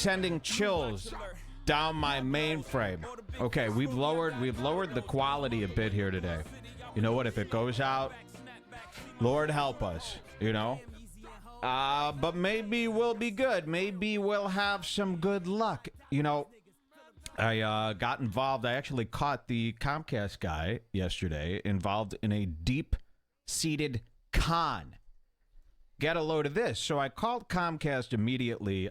sending chills down my mainframe. Okay, we've lowered the quality a bit here today. You know what? If it goes out, Lord help us, you know? But maybe we'll be good. Maybe we'll have some good luck. You know, I got involved. I actually caught the Comcast guy yesterday involved in a deep-seated con. Get a load of this. So I called Comcast immediately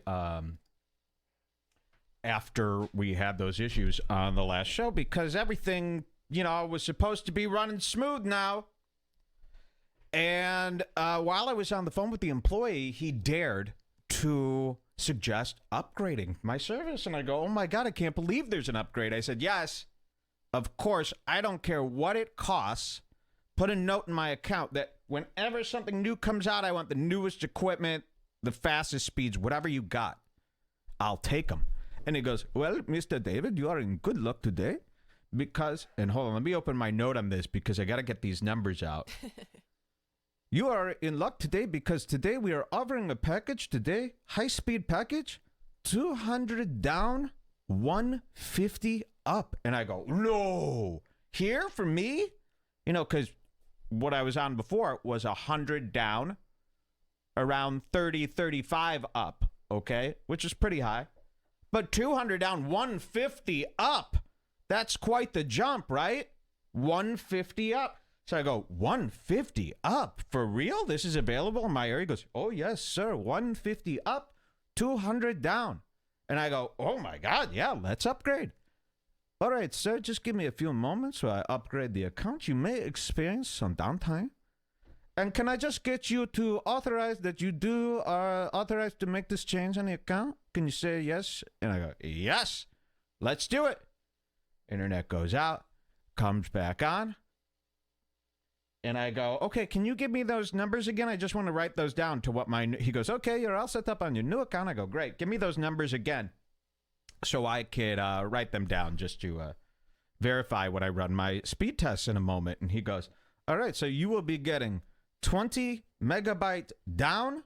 after we had those issues on the last show because everything, you know, was supposed to be running smooth now. And while I was on the phone with the employee, he dared to suggest upgrading my service. And I go, oh, my God, I can't believe there's an upgrade. I said, yes, of course. I don't care what it costs. Put a note in my account that whenever something new comes out, I want the newest equipment, the fastest speeds, whatever you got. I'll take them. And he goes, well, Mr. David, you are in good luck today because, and hold on, let me open my note on this because I got to get these numbers out. You are in luck today because today we are offering a package today, high-speed package, 200 down, 150 up. And I go, no, here for me? You know, because what I was on before was 100 down, around 30, 35 up, okay, which is pretty high. But 200 down, 150 up, that's quite the jump, right? 150 up. So I go, 150 up? For real? This is available in my area? He goes, oh, yes, sir. 150 up, 200 down. And I go, oh, my God, yeah, let's upgrade. All right, sir, just give me a few moments while I upgrade the account. You may experience some downtime. And can I just get you to authorize that you are authorized to make this change on the account? Can you say yes? And I go, yes, let's do it. Internet goes out, comes back on. And I go, okay, can you give me those numbers again? I just want to write those down to what he goes, okay, you're all set up on your new account. I go, great. Give me those numbers again so I could write them down just to verify when I run my speed tests in a moment. And he goes, all right, so you will be getting 20 megabyte down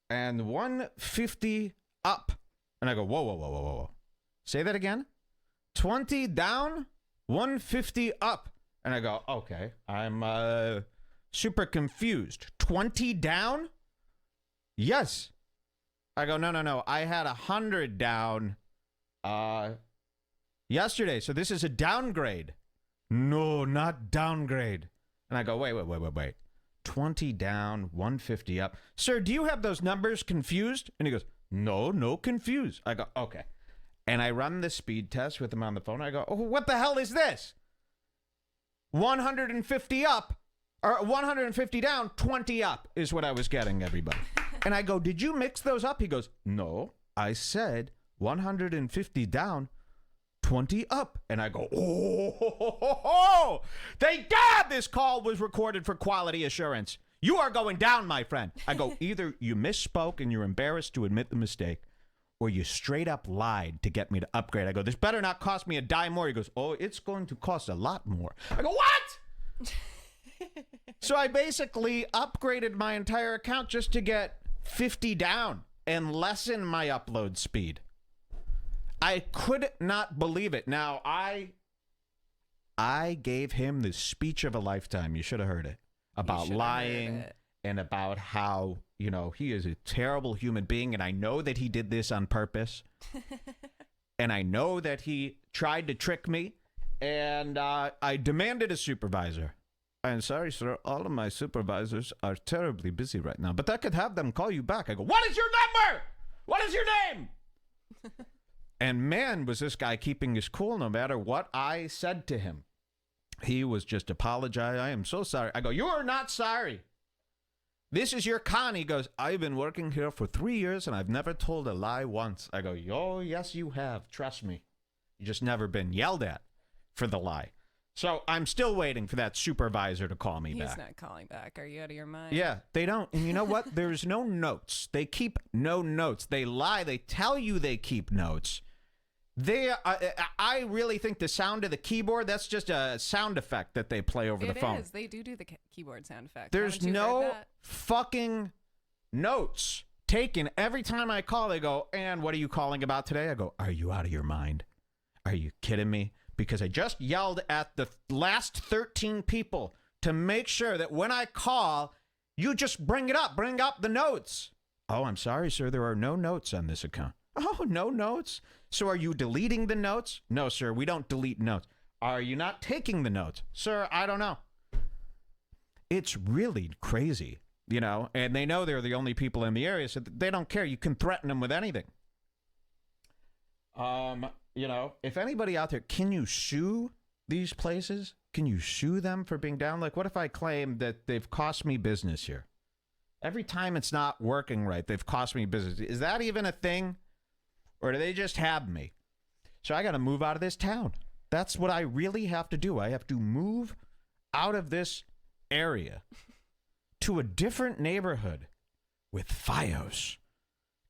and 150 up. And I go, whoa, whoa, whoa, whoa, whoa. Say that again. 20 down, 150 up. And I go, okay, I'm super confused. 20 down? Yes. I go, no. I had 100 down yesterday, so this is a downgrade. No, not downgrade. And I go, wait. 20 down, 150 up. Sir, do you have those numbers confused? And he goes, no confused. I go, okay. And I run the speed test with him on the phone. I go, oh, what the hell is this? 150 up, or 150 down, 20 up is what I was getting, everybody. And I go, did you mix those up? He goes, no, I said 150 down, 20 up. And I go, oh, thank God this call was recorded for quality assurance. You are going down, my friend. I go, either you misspoke and you're embarrassed to admit the mistake, or you straight up lied to get me to upgrade. I go, this better not cost me a dime more. He goes, oh, it's going to cost a lot more. I go, what? So I basically upgraded my entire account just to get 50 down and lessen my upload speed. I could not believe it. Now, I gave him the speech of a lifetime. You should have heard it. About lying and about how, you know, he is a terrible human being. And I know that he did this on purpose. And I know that he tried to trick me. And I demanded a supervisor. I'm sorry, sir. All of my supervisors are terribly busy right now. But I could have them call you back. I go, what is your number? What is your name? And man, was this guy keeping his cool no matter what I said to him. He was just apologizing. I am so sorry. I go, you are not sorry. This is your con. He goes, I've been working here for 3 years and I've never told a lie once. I go, oh, yes, you have. Trust me. You just never been yelled at for the lie. So I'm still waiting for that supervisor to call me back. He's not calling back. Are you out of your mind? Yeah, they don't. And you know what? There's no notes. They keep no notes. They lie. They tell you they keep notes. I really think the sound of the keyboard, that's just a sound effect that they play over the phone. It is. They do the keyboard sound effect. There's no fucking notes taken. Every time I call, they go, and what are you calling about today? I go, are you out of your mind? Are you kidding me? Because I just yelled at the last 13 people to make sure that when I call, you just bring it up. Bring up the notes. Oh, I'm sorry, sir. There are no notes on this account. Oh, no notes? So are you deleting the notes? No, sir. We don't delete notes. Are you not taking the notes? Sir, I don't know. It's really crazy, you know, and they know they're the only people in the area, so they don't care. You can threaten them with anything. You know, if anybody out there, can you sue these places? Can you sue them for being down? Like, what if I claim that they've cost me business here? Every time it's not working right, they've cost me business. Is that even a thing? Or do they just have me? So I got to move out of this town. That's what I really have to do. I have to move out of this area to a different neighborhood with FiOS.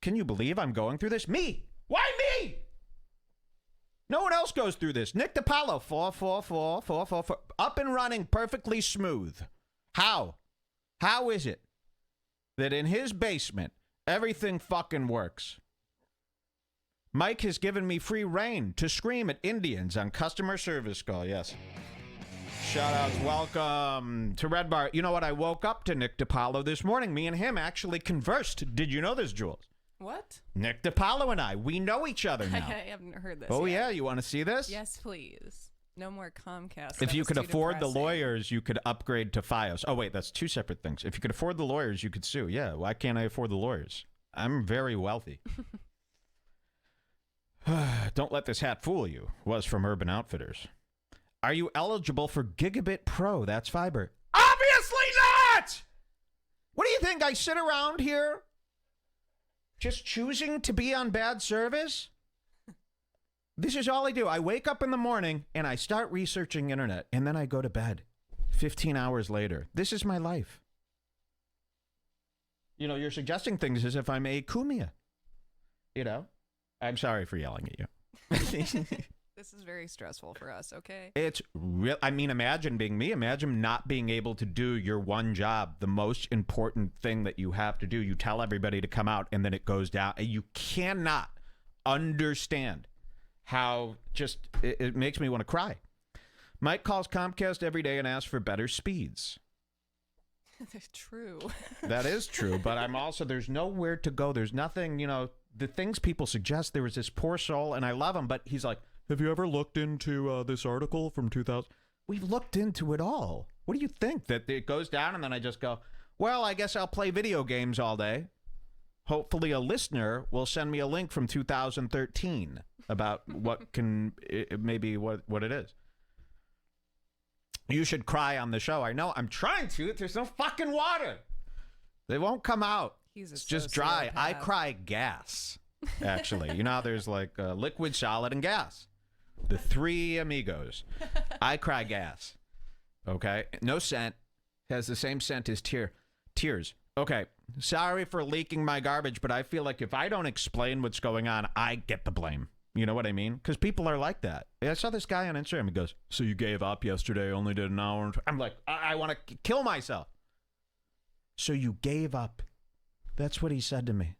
Can you believe I'm going through this? Me! Why me? No one else goes through this. Nick DiPaolo, 444, up and running, perfectly smooth. How? How is it that in his basement, everything fucking works? Mike has given me free reign to scream at Indians on customer service call. Yes. Shout outs. Welcome to Redbar. You know what? I woke up to Nick DiPaolo this morning. Me and him actually conversed. Did you know this, Jules? What? Nick DiPaolo and I, we know each other now. I haven't heard this Oh, yet. yeah? You want to see this? Yes, please. No more Comcast. If That you was could too afford the depressing. lawyers, you could upgrade to FiOS. Oh, wait, that's two separate things. If you could afford the lawyers, you could sue. Yeah, why can't I afford the lawyers? I'm very wealthy. Don't let this hat fool you. Was from Urban Outfitters. Are you eligible for Gigabit Pro? That's fiber. Obviously not! What do you think? I sit around here just choosing to be on bad service? This is all I do. I wake up in the morning and I start researching internet and then I go to bed 15 hours later. This is my life. You know, you're suggesting things as if I'm a Kumia. You know? I'm sorry for yelling at you. This is very stressful for us, okay? It's real. I mean, imagine being me. Imagine not being able to do your one job, the most important thing that you have to do. You tell everybody to come out, and then it goes down. And you cannot understand how just it makes me want to cry. Mike calls Comcast every day and asks for better speeds. True. That is true, but I'm also, there's nowhere to go. There's nothing, you know, the things people suggest. There was this poor soul, and I love him, but he's like, have you ever looked into this article from 2000? We've looked into it all. What do you think? That it goes down, and then I just go, well, I guess I'll play video games all day. Hopefully a listener will send me a link from 2013 about what can, maybe what it is. You should cry on the show. I know. I'm trying to. There's no fucking water. They won't come out. It's just dry. I cry gas, actually. You know how there's like liquid, solid, and gas. The three amigos. I cry gas. Okay? No scent. Has the same scent as tears. Okay. Sorry for leaking my garbage, but I feel like if I don't explain what's going on, I get the blame. You know what I mean? Because people are like that. I saw this guy on Instagram. He goes, so you gave up yesterday, only did an hour. I'm like, I want to kill myself. So you gave up. That's what he said to me.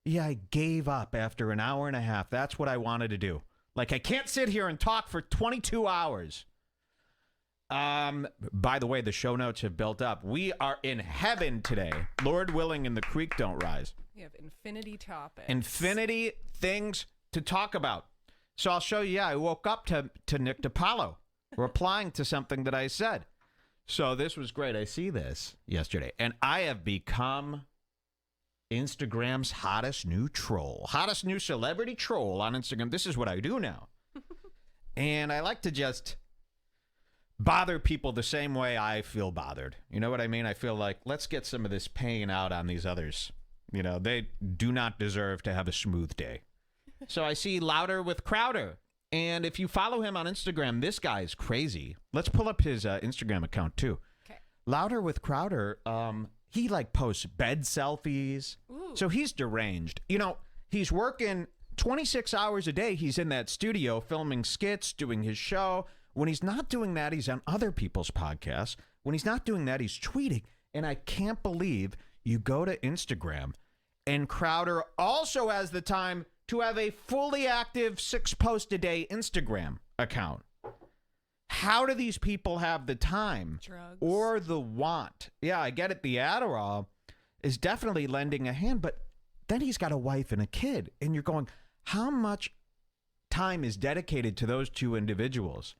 Yeah, I gave up after an hour and a half. That's what I wanted to do. Like, I can't sit here and talk for 22 hours. By the way, the show notes have built up. We are in heaven today. Lord willing, and the creek don't rise. We have infinity topics. Infinity things to talk about. So I'll show you. Yeah, I woke up to Nick DiPaolo replying to something that I said. So this was great. I see this yesterday, and I have become Instagram's hottest new troll, hottest new celebrity troll on Instagram. This is what I do now. And I like to just bother people the same way I feel bothered. You know what I mean? I feel like, let's get some of this pain out on these others. You know, they do not deserve to have a smooth day. So I see Louder with Crowder. And if you follow him on Instagram, this guy is crazy. Let's pull up his Instagram account, too. Okay. Louder with Crowder, he, like, posts bed selfies. Ooh. So he's deranged. You know, he's working 26 hours a day. He's in that studio filming skits, doing his show. When he's not doing that, he's on other people's podcasts. When he's not doing that, he's tweeting. And I can't believe you go to Instagram And Crowder also has the time to have a fully active 6-post-a-day Instagram account. How do these people have the time Drugs. or the want? Yeah, I get it. The Adderall is definitely lending a hand, but then he's got a wife and a kid. And you're going, how much time is dedicated to those two individuals?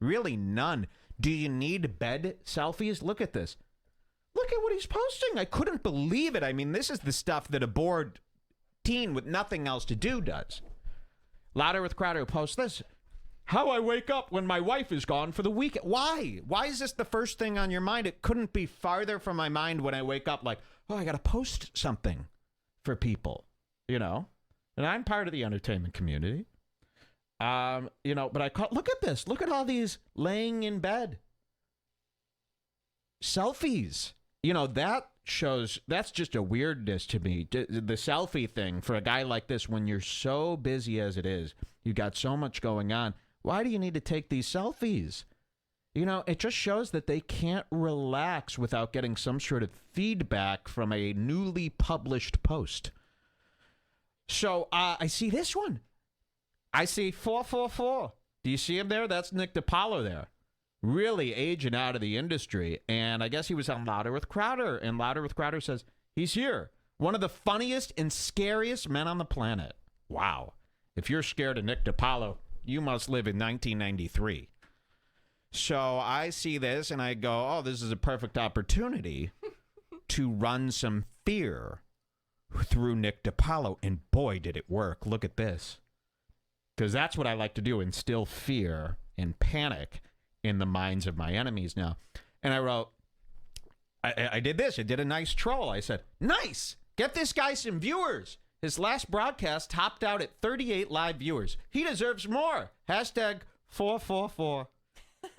Really none. Do you need bed selfies? Look at this. Look at what he's posting. I couldn't believe it. I mean, this is the stuff that a bored teen with nothing else to do does. Louder with Crowder posts this. How I wake up when my wife is gone for the weekend. Why? Why is this the first thing on your mind? It couldn't be farther from my mind when I wake up like, oh, I got to post something for people, you know? And I'm part of the entertainment community. You know, but look at this. Look at all these laying in bed selfies. You know, that's just a weirdness to me. The selfie thing for a guy like this, when you're so busy as it is, you got so much going on. Why do you need to take these selfies? You know, it just shows that they can't relax without getting some sort of feedback from a newly published post. So I see this one. I see 444. Do you see him there? That's Nick DiPaolo there. Really aging out of the industry. And I guess he was on Louder with Crowder. And Louder with Crowder says, he's here. One of the funniest and scariest men on the planet. Wow. If you're scared of Nick DiPaolo, you must live in 1993. So I see this and I go, oh, this is a perfect opportunity to run some fear through Nick DiPaolo. And boy, did it work. Look at this. Because that's what I like to do, instill fear and panic in the minds of my enemies now. And I wrote, I did this. I did a nice troll. I said, nice. Get this guy some viewers. His last broadcast topped out at 38 live viewers. He deserves more. Hashtag 444.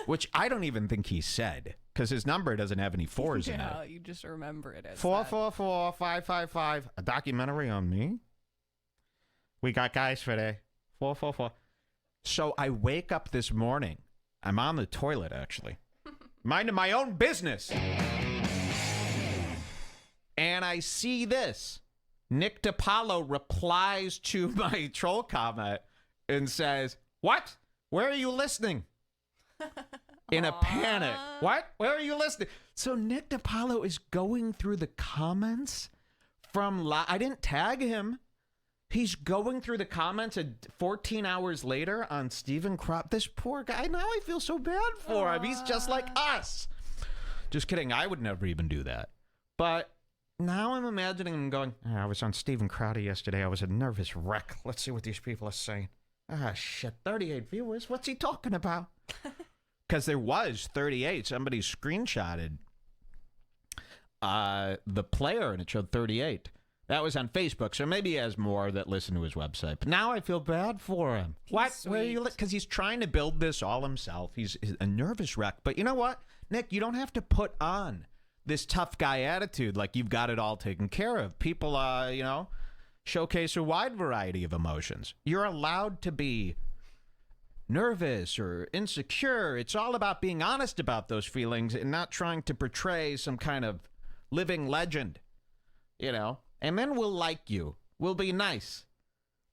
Which I don't even think he said, because his number doesn't have any fours in it. Yeah, you just remember it as 444-555. A documentary on me. We got guys for today. 444. So I wake up this morning. I'm on the toilet, actually. Minding my own business. And I see this. Nick DiPaolo replies to my troll comment and says, what? Where are you listening? In a panic. What? Where are you listening? So Nick DiPaolo is going through the comments from... I didn't tag him. He's going through the comments 14 hours later on Steven Crop. This poor guy, now I feel so bad for him. He's just like us. Just kidding. I would never even do that. But now I'm imagining him going, I was on Steven Crowder yesterday. I was a nervous wreck. Let's see what these people are saying. Shit, 38 viewers. What's he talking about? Because there was 38. Somebody screenshotted the player, and it showed 38. That was on Facebook, so maybe he has more that listen to his website. But now I feel bad for him. What? Sweet. Where are you? Because he's trying to build this all himself. He's a nervous wreck. But you know what, Nick? You don't have to put on this tough guy attitude like you've got it all taken care of. People, showcase a wide variety of emotions. You're allowed to be nervous or insecure. It's all about being honest about those feelings and not trying to portray some kind of living legend, you know? And then we'll like you. We'll be nice.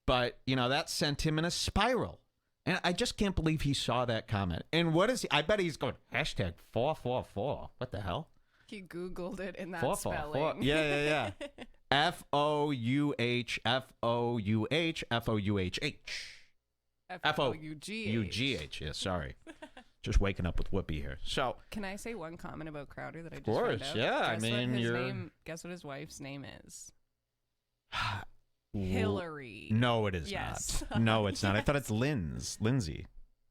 But, you know, that sent him in a spiral. And I just can't believe he saw that comment. And what is he? I bet he's going, hashtag 444. What the hell? He Googled it in that 444. spelling. Yeah. F-O-U-H, F-O-U-H, F-O-U-H-H. F-O-U-G-H. Yeah, sorry. Just waking up with Whoopi here. So, can I say one comment about Crowder that I just of read course, out? yeah. Guess I mean, guess what his wife's name is? Hillary. No, it is Yes. not. No, it's not. I thought it's Lindsay.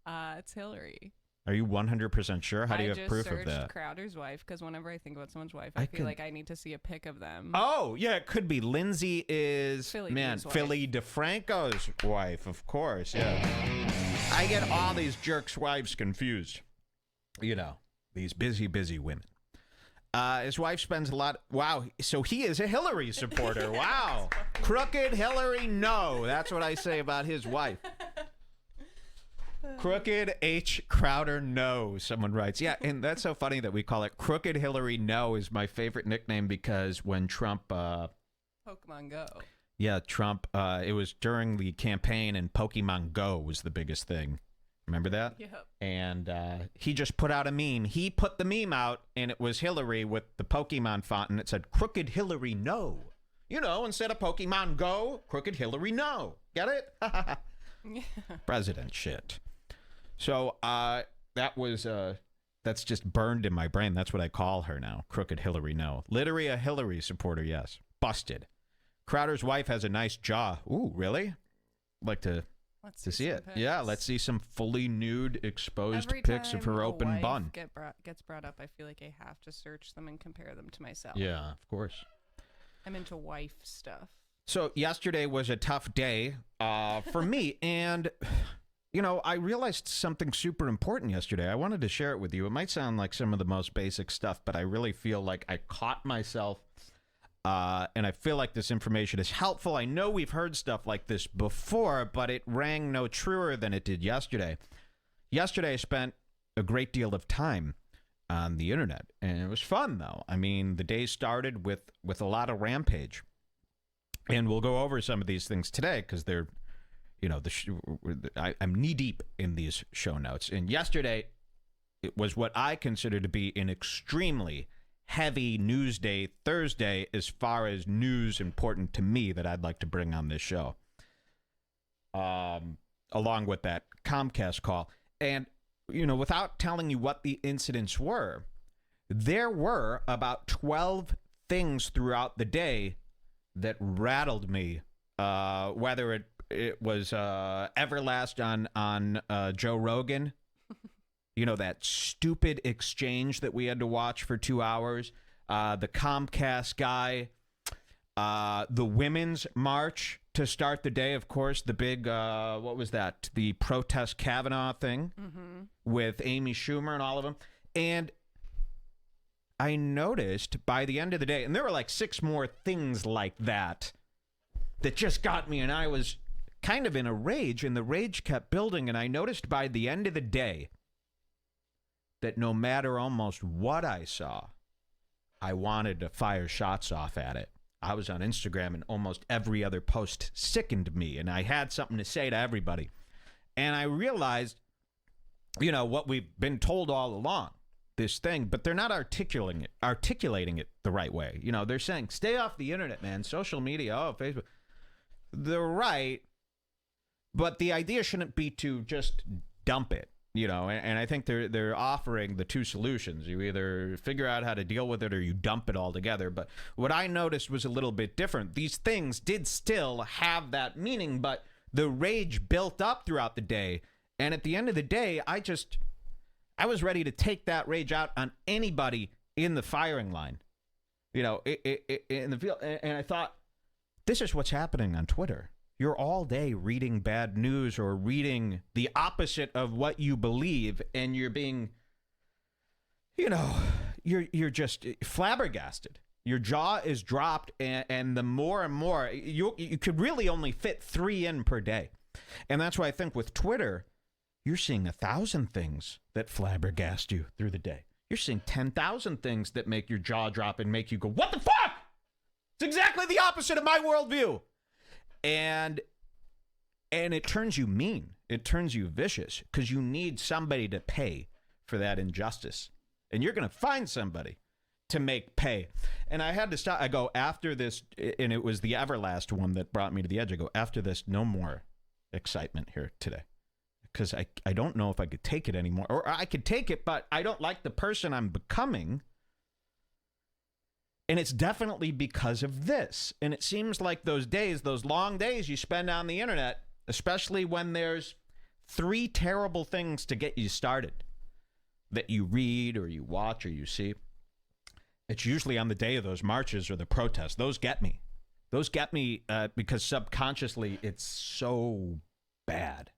It's Hillary. Are you 100% sure? How do you have proof of I just that? searched Crowder's wife because whenever I think about someone's wife, I feel like I need to see a pic of them. Oh, yeah, it could be. Lindsay is, Philly Philly DeFranco's wife, of course, yeah. I get all these jerks' wives confused. You know, these busy, busy women. His wife spends a lot. Wow. So he is a Hillary supporter. Wow. Crooked Hillary, no. That's what I say about his wife. Crooked H. Crowder, no, someone writes. Yeah, and that's so funny that we call it Crooked Hillary, no, is my favorite nickname because when Trump Pokemon Go. Yeah, Trump. It was during the campaign, and Pokemon Go was the biggest thing. Remember that? Yep. And he just put out a meme. He put the meme out, and it was Hillary with the Pokemon font, and it said, "Crooked Hillary, no." You know, instead of Pokemon Go, Crooked Hillary, no. Get it? Yeah. President shit. So that's just burned in my brain. That's what I call her now. Crooked Hillary, no. Literally a Hillary supporter, yes. Busted. Crowder's wife has a nice jaw. Ooh, really? Like to see it. Pics. Yeah, let's see some fully nude, exposed Every pics of time her a open wife bun. gets brought up, I feel like I have to search them and compare them to myself. Yeah, of course. I'm into wife stuff. So yesterday was a tough day for me, and you know, I realized something super important yesterday. I wanted to share it with you. It might sound like some of the most basic stuff, but I really feel like I caught myself, and I feel like this information is helpful. I know we've heard stuff like this before, but it rang no truer than it did yesterday. Yesterday, I spent a great deal of time on the internet, and it was fun, though. I mean, the day started with a lot of rampage. And we'll go over some of these things today because they're, you know, I'm knee deep in these show notes. And yesterday, it was what I consider to be an extremely heavy news day, Thursday, as far as news important to me that I'd like to bring on this show. Along with that Comcast call. And, you know, without telling you what the incidents were, there were about 12 things throughout the day that rattled me, whether it was Everlast on Joe Rogan, you know, that stupid exchange that we had to watch for 2 hours, the Comcast guy, the Women's March to start the day, of course, the big, what was that, the protest Kavanaugh thing with Amy Schumer and all of them. And I noticed by the end of the day, and there were like 6 more things like that just got me, and I was kind of in a rage, and the rage kept building, and I noticed by the end of the day that no matter almost what I saw, I wanted to fire shots off at it. I was on Instagram, and almost every other post sickened me, and I had something to say to everybody. And I realized, you know, what we've been told all along. This thing, but they're not articulating it the right way. You know, they're saying, stay off the internet, man. Social media, Facebook. They're right, but the idea shouldn't be to just dump it, you know, and I think they're offering the 2 solutions. You either figure out how to deal with it or you dump it altogether. But what I noticed was a little bit different. These things did still have that meaning, but the rage built up throughout the day. And at the end of the day, I was ready to take that rage out on anybody in the firing line, you know, in the field. And I thought, this is what's happening on Twitter. You're all day reading bad news or reading the opposite of what you believe, and you're being, you know, you're just flabbergasted. Your jaw is dropped, and the more and more, you could really only fit 3 in per day. And that's why I think with Twitter, you're seeing 1,000 things that flabbergast you through the day. You're seeing 10,000 things that make your jaw drop and make you go, what the fuck? It's exactly the opposite of my worldview. And it turns you mean. It turns you vicious because you need somebody to pay for that injustice. And you're going to find somebody to make pay. And I had to stop. I go, after this, and it was the Everlast one that brought me to the edge. I go, after this, no more excitement here today. Because I don't know if I could take it anymore. Or I could take it, but I don't like the person I'm becoming. And it's definitely because of this. And it seems like those days, those long days you spend on the internet, especially when there's 3 terrible things to get you started that you read or you watch or you see. It's usually on the day of those marches or the protests. Those get me. Those get me because subconsciously it's so bad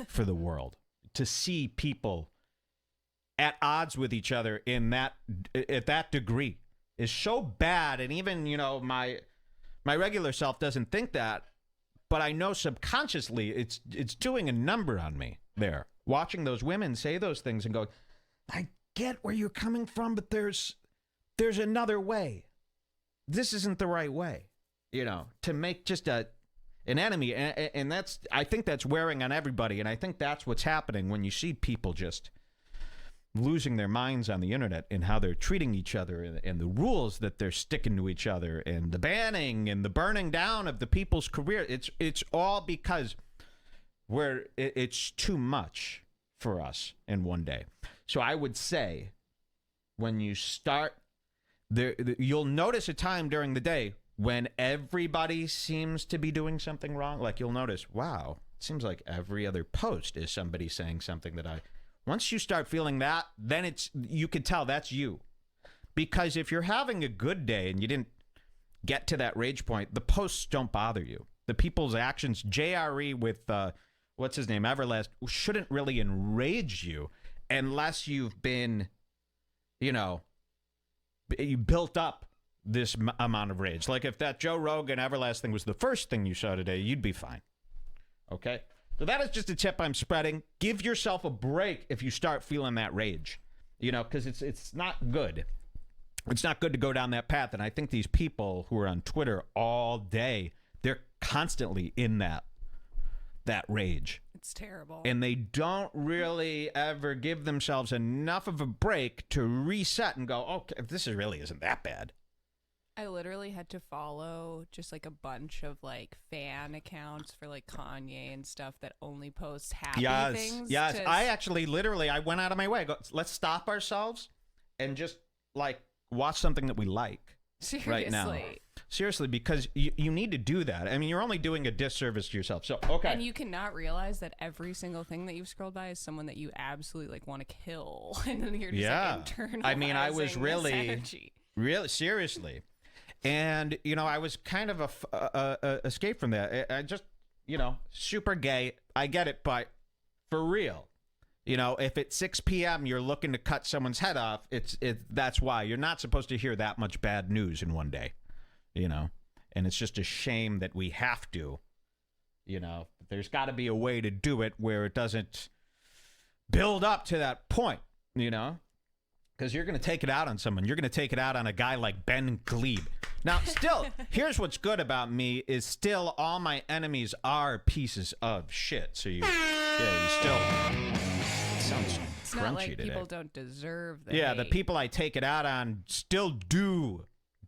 for the world to see people at odds with each other at that degree is so bad. And even, you know, my regular self doesn't think that, but I know subconsciously it's doing a number on me there, watching those women say those things and go, I get where you're coming from, but there's another way. This isn't the right way. to make just an enemy. And I think that's wearing on everybody. And I think that's what's happening when you see people just losing their minds on the internet and how they're treating each other and the rules that they're sticking to each other and the banning and the burning down of the people's career. It's all because it's too much for us in one day. So I would say when you start there, you'll notice a time during the day when everybody seems to be doing something wrong. Like you'll notice, wow, it seems like every other post is somebody saying something that once you start feeling that, then you could tell that's you. Because if you're having a good day and you didn't get to that rage point, the posts don't bother you. The people's actions, JRE with, what's his name, Everlast, shouldn't really enrage you unless you've been, you built up this amount of rage. Like if that Joe Rogan Everlast thing was the first thing you saw today, you'd be fine. Okay? So that is just a tip I'm spreading. Give yourself a break if you start feeling that rage, because it's not good. It's not good to go down that path. And I think these people who are on Twitter all day, they're constantly in that rage. It's terrible. And they don't really ever give themselves enough of a break to reset and go, okay, this really isn't that bad. I literally had to follow just like a bunch of like fan accounts for like Kanye and stuff that only post happy things. Yes, I actually I went out of my way. I go, let's stop ourselves and just like watch something that we like. Seriously. Right now. Seriously, because you need to do that. I mean, you're only doing a disservice to yourself. So, okay. And you cannot realize that every single thing that you've scrolled by is someone that you absolutely like want to kill. And then you're just like internalizing I mean, I was really seriously. And, I was kind of escape from that. I just, super gay. I get it, but for real, if at 6 p.m. you're looking to cut someone's head off, that's why. You're not supposed to hear that much bad news in one day, and it's just a shame that we have to, there's got to be a way to do it where it doesn't build up to that point, because you're going to take it out on someone. You're going to take it out on a guy like Ben Gleeb. Now, still, here's what's good about me is still all my enemies are pieces of shit. So you still... It sounds it's crunchy not like today. People don't deserve the Yeah, hate. the people I take it out on still do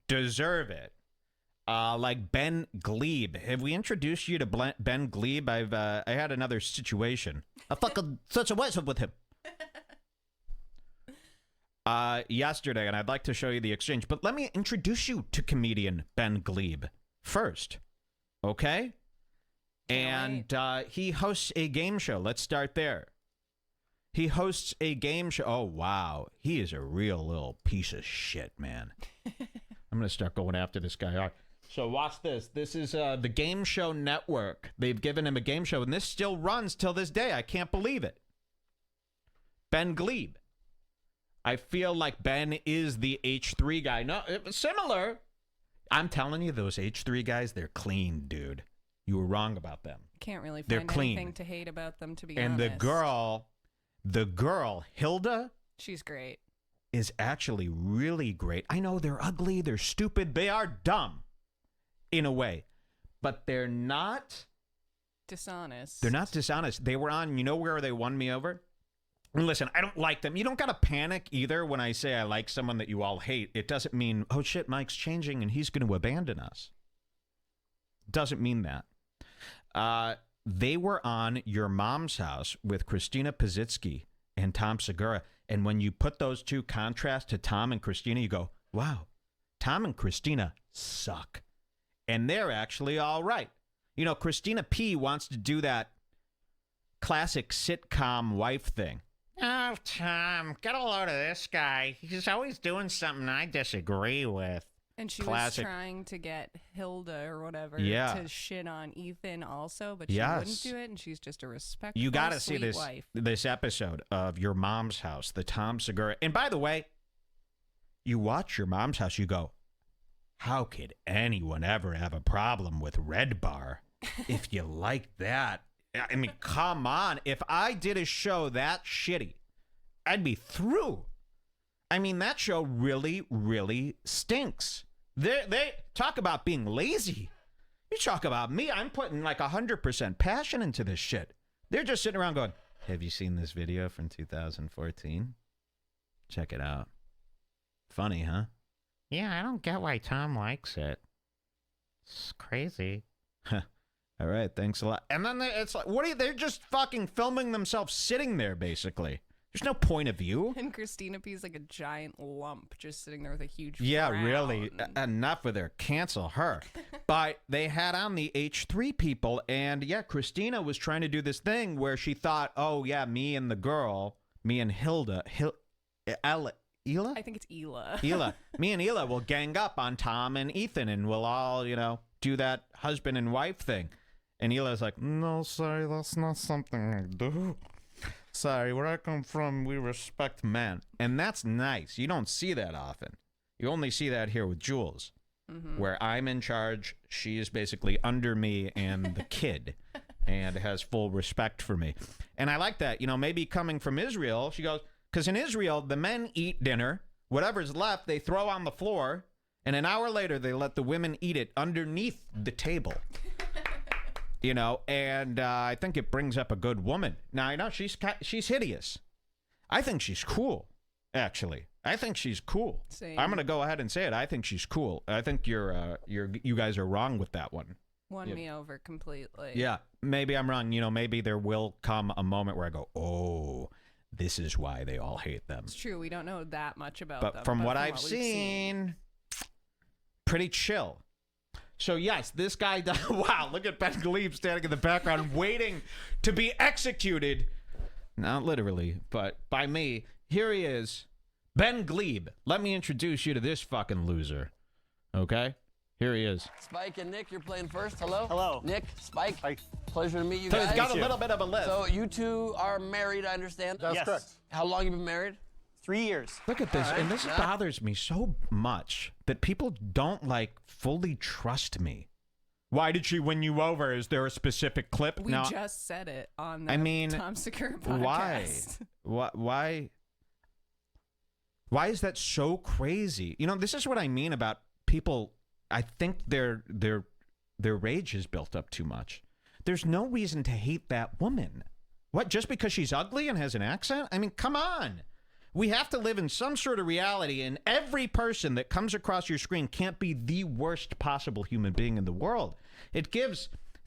deserve it. Like Ben Gleeb. Have we introduced you to Ben Gleeb? I had another situation. A fucking such a what's up with him. Yesterday, and I'd like to show you the exchange, but let me introduce you to comedian Ben Gleeb first, okay? And he hosts a game show. Let's start there. He hosts a game show. Oh, wow. He is a real little piece of shit, man. I'm going to start going after this guy. All right. So watch this. This is the Game Show Network. They've given him a game show, and this still runs till this day. I can't believe it. Ben Gleeb. I feel like Ben is the H3 guy. No, similar. I'm telling you, those H3 guys, they're clean, dude. You were wrong about them. Can't really They're find clean. anything to hate about them, to be and honest. the girl, Hilda, she's great. is actually really great. I know they're ugly, they're stupid, they are dumb in a way, but they're not dishonest. They're not dishonest. They were on, where they won me over? And listen, I don't like them. You don't got to panic either when I say I like someone that you all hate. It doesn't mean, oh shit, Mike's changing and he's going to abandon us. Doesn't mean that. They were on Your Mom's House with Christina Pazitsky and Tom Segura. And when you put those two contrast to Tom and Christina, you go, wow, Tom and Christina suck. And they're actually all right. Christina P. wants to do that classic sitcom wife thing. Oh, Tom, get a load of this guy. He's always doing something I disagree with. And she Classic. was trying to get Hilda or whatever Yeah. to shit on Ethan also, but she Yes. wouldn't do it, and she's just a respectful, You got to sweet see wife. this episode of Your Mom's House, the Tom Segura. And by the way, you watch Your Mom's House, you go, how could anyone ever have a problem with Redbar if you like that? I mean, come on. If I did a show that shitty, I'd be through. I mean, that show really, really stinks. They talk about being lazy. You talk about me. I'm putting like 100% passion into this shit. They're just sitting around going, have you seen this video from 2014? Check it out. Funny, huh? Yeah, I don't get why Tom likes it. It's crazy. All right, thanks a lot. And then it's like, what are you? They're just fucking filming themselves sitting there, basically. There's no point of view. And Christina P's like a giant lump just sitting there with a huge Yeah, frown. really. Enough with her. Cancel her. But they had on the H3 people, and yeah, Christina was trying to do this thing where she thought, oh, yeah, me and the girl, me and Hilda, Ela? I think it's Ela. Ela. Me and Ela will gang up on Tom and Ethan, and we'll all, you know, do that husband and wife thing. And Ela's like, no, sorry, that's not something I do. Sorry, where I come from, we respect men. And that's nice. You don't see that often. You only see that here with Jules, where I'm in charge. She is basically under me and the kid and has full respect for me. And I like that. You know, maybe coming from Israel, she goes, because in Israel, the men eat dinner. Whatever's left, they throw on the floor. And an hour later, they let the women eat it underneath the table. You know, and I think it brings up a good woman. Now, I know she's hideous. I think she's cool, actually. I think she's cool. Same. I'm going to go ahead and say it. I think she's cool. I think you guys are wrong with that one. Won me over completely. Yeah, maybe I'm wrong. You know, maybe there will come a moment where I go, oh, this is why they all hate them. It's true. We don't know that much about but them. From what I've I've seen, pretty chill. So, yes, this guy, wow, look at Ben Gleeb standing in the background waiting to be executed. Not literally, but by me. Here he is, Ben Gleeb. Let me introduce you to this fucking loser, okay? Here he is. Spike and Nick, you're playing first. Hello. Hello. Nick, Spike. Hi. Pleasure to meet you So guys. he's got a little bit of a list. So you two are married, I understand? That's correct. How long have you been married? 3 years. Look at this, and this bothers me so much that people don't, like, fully trust me. Why did she win you over? Is there a specific clip? We just said it on the Tom Segura podcast. Why is that so crazy? You know, this is what I mean about people. I think their rage is built up too much. There's no reason to hate that woman. What, just because she's ugly and has an accent? I mean, come on. We have to live in some sort of reality, and every person that comes across your screen can't be the worst possible human being in the world. It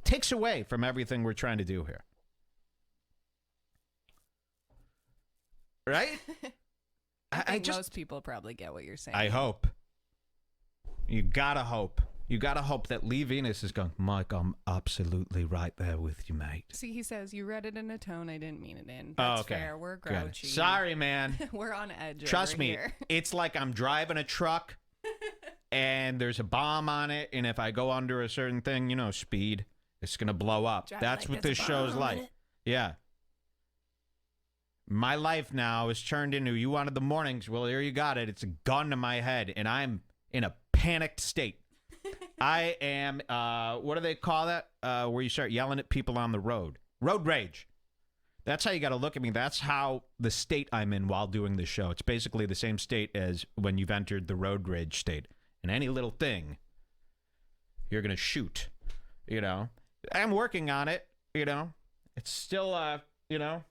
takes away from everything we're trying to do here. Right? I think most people probably get what you're saying. I hope. You gotta hope. You gotta hope that Lee Venus is going, Mike, I'm absolutely right there with you, mate. See, he says, you read it in a tone I didn't mean it in. That's fair. We're grouchy. Good. Sorry, man. We're on edge. Trust me, here. It's like I'm driving a truck and there's a bomb on it, and if I go under a certain thing, you know, speed, it's gonna blow up. That's what this show's like. Yeah. My life now is turned into, you wanted the mornings, well, here you got it. It's a gun to my head, and I'm in a panicked state. I am, what do they call that? Where you start yelling at people on the road. Road rage. That's how you got to look at me. That's how the state I'm in while doing this show. It's basically the same state as when you've entered the road rage state. And any little thing, you're going to shoot, you know. I'm working on it, you know. It's still, you know,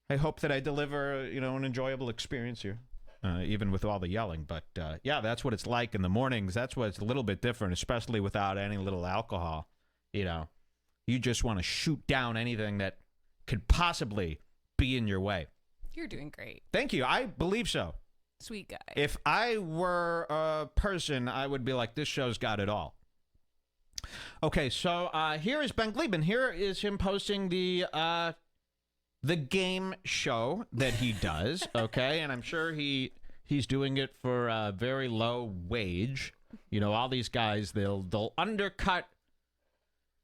I hope that I deliver, you know, an enjoyable experience here. Even with all the yelling. But, yeah, that's what it's like in the mornings. That's what's a little bit different, especially without any little alcohol. You know, you just want to shoot down anything that could possibly be in your way. You're doing great. Thank you. I believe so. Sweet guy. If I were a person, I would be like, this show's got it all. Okay, so here is Ben Gleeb, and here is him posting the game show that he does, okay? And I'm sure he's doing it for a very low wage. You know, all these guys, they'll undercut,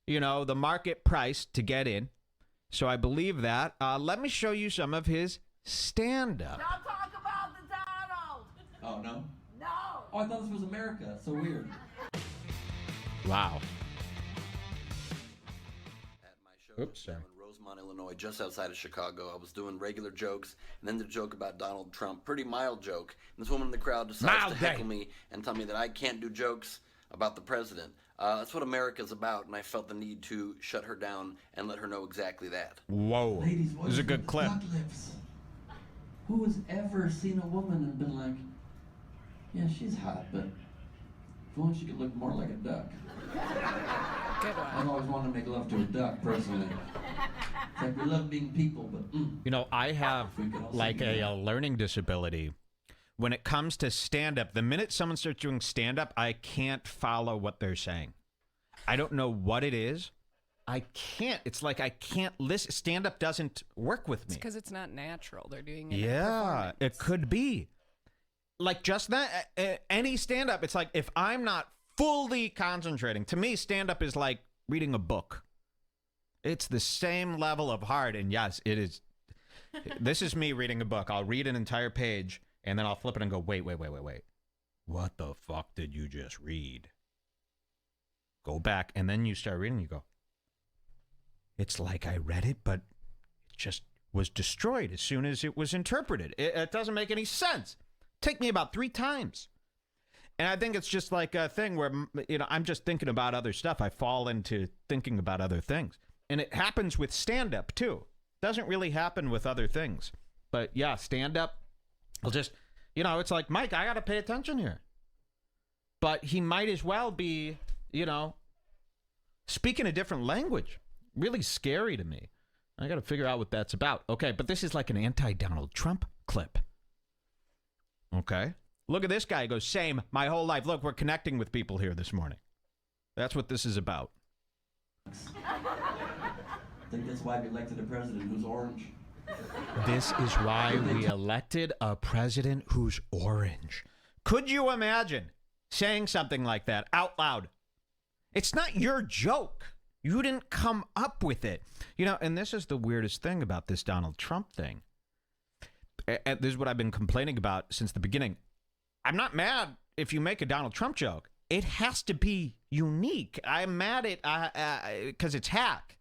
you know, the market price to get in. So I believe that. Let me show you some of his stand-up. Don't talk about the Donald. Oh, no? No. Oh, I thought this was America. So weird. Wow. At my show in Rosemont, Illinois, just outside of Chicago, I was doing regular jokes, and then the joke about Donald Trump, pretty mild joke. And this woman in the crowd decides to heckle me and tell me that I can't do jokes about the president. That's what America's about, and I felt the need to shut her down and let her know exactly that. Whoa. Ladies, This is a good clip. Duck lips. Who has ever seen a woman and been like, yeah, she's hot, but if only she could look more like a duck. Good one. I've always wanted to make love to a duck, personally. It's like we love being people, but You know, I have We can also like do a that. learning disability. When it comes to stand-up, the minute someone starts doing stand-up, I can't follow what they're saying. I don't know what it is. I can't. It's like I can't listen. Stand-up doesn't work with It's me. because it's not natural. They're doing it. Yeah, it could be. Like just that, any stand-up, it's like if I'm not fully concentrating, to me, stand-up is like reading a book. It's the same level of hard, and yes, it is. This is me reading a book. I'll read an entire page, and then I'll flip it and go, wait. What the fuck did you just read? Go back, and then you start reading, you go, it's like I read it, but it just was destroyed as soon as it was interpreted. It doesn't make any sense. Take me about 3 times. And I think it's just like a thing where, you know, I'm just thinking about other stuff. I fall into thinking about other things. And it happens with stand-up, too. Doesn't really happen with other things. But, yeah, stand-up, I'll just, you know, it's like, Mike, I got to pay attention here. But he might as well be, you know, speaking a different language. Really scary to me. I got to figure out what that's about. Okay, but this is like an anti-Donald Trump clip. Okay. Look at this guy. He goes, same, my whole life. Look, we're connecting with people here this morning. That's what this is about. I think that's why we elected a president who's orange. This is why we elected a president who's orange. Could you imagine saying something like that out loud? It's not your joke. You didn't come up with it. You know, and this is the weirdest thing about this Donald Trump thing. And this is what I've been complaining about since the beginning. I'm not mad if you make a Donald Trump joke. It has to be unique. I'm mad at because it's hack.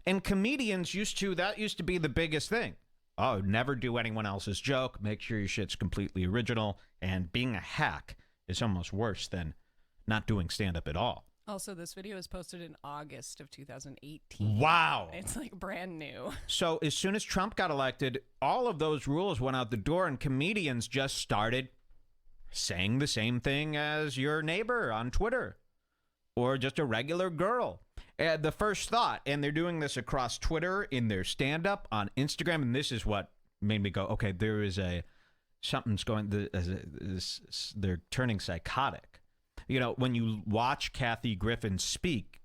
And comedians used to be the biggest thing. Oh, never do anyone else's joke. Make sure your shit's completely original. And being a hack is almost worse than not doing stand-up at all. Also, this video was posted in August of 2018. Wow. It's like brand new. So as soon as Trump got elected, all of those rules went out the door and comedians just started saying the same thing as your neighbor on Twitter or just a regular girl. The first thought, and they're doing this across Twitter in their stand-up on Instagram, and this is what made me go, okay, there is something's going, they're turning psychotic. You know, when you watch Kathy Griffin speak,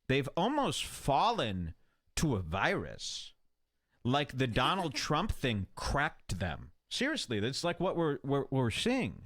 they've almost fallen to a virus. Like the Donald Trump thing cracked them. Seriously, that's like what we're seeing.